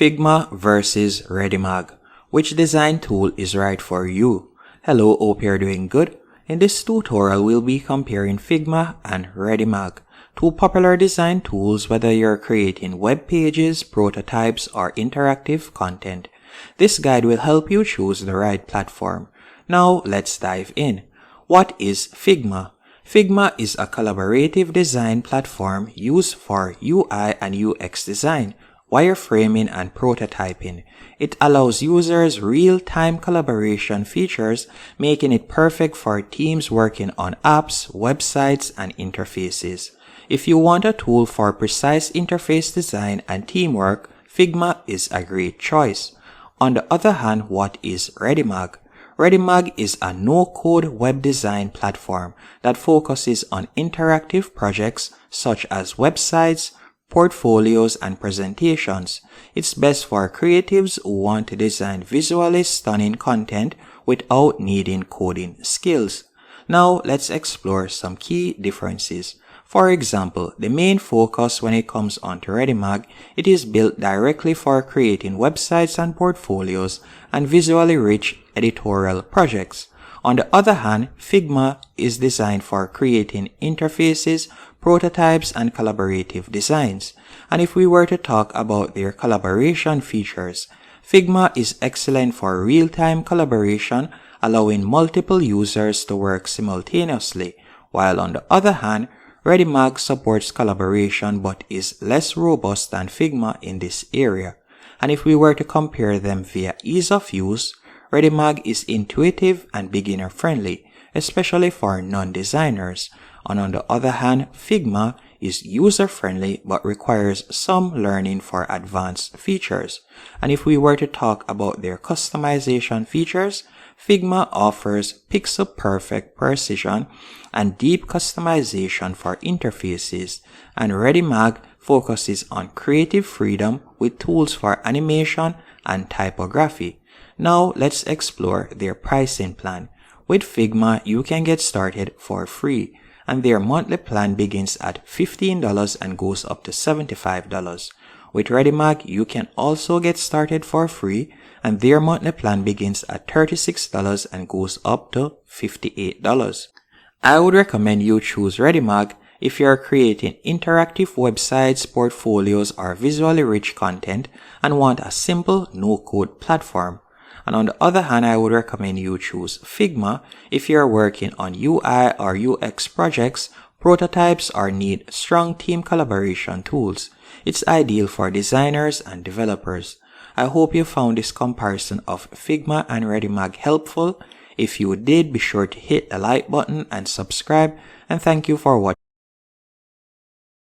Figma versus Readymag. Which design tool is right for you? Hello, hope you're doing good. In this tutorial, we'll be comparing Figma and Readymag, two popular design tools whether you're creating web pages, prototypes, or interactive content. This guide will help you choose the right platform. Now, let's dive in. What is Figma? Figma is a collaborative design platform used for UI and UX design, wireframing, and prototyping. It allows users real-time collaboration features, making it perfect for teams working on apps, websites, and interfaces. If you want a tool for precise interface design and teamwork, Figma is a great choice. On the other hand, what is Readymag? Readymag is a no-code web design platform that focuses on interactive projects such as websites, portfolios, and presentations. It's best for creatives who want to design visually stunning content without needing coding skills. Now, let's explore some key differences. For example, the main focus when it comes onto Readymag, it is built directly for creating websites and portfolios and visually rich editorial projects. On the other hand, Figma is designed for creating interfaces, prototypes, and collaborative designs. And if we were to talk about their collaboration features, Figma is excellent for real-time collaboration, allowing multiple users to work simultaneously, while on the other hand, Readymag supports collaboration but is less robust than Figma in this area. And if we were to compare them via ease of use, Readymag is intuitive and beginner-friendly, especially for non-designers. And on the other hand, Figma is user-friendly but requires some learning for advanced features. And if we were to talk about their customization features, Figma offers pixel-perfect precision and deep customization for interfaces, and Readymag focuses on creative freedom with tools for animation and typography. Now, let's explore their pricing plan. With Figma, you can get started for free, and their monthly plan begins at $15 and goes up to $75. With Readymag, you can also get started for free, and their monthly plan begins at $36 and goes up to $58. I would recommend you choose Readymag if you are creating interactive websites, portfolios, or visually rich content and want a simple no-code platform. And on the other hand, I would recommend you choose Figma if you are working on UI or UX projects, prototypes, or need strong team collaboration tools. It's ideal for designers and developers. I hope you found this comparison of Figma and Readymag helpful. If you did, be sure to hit the like button and subscribe, and thank you for watching.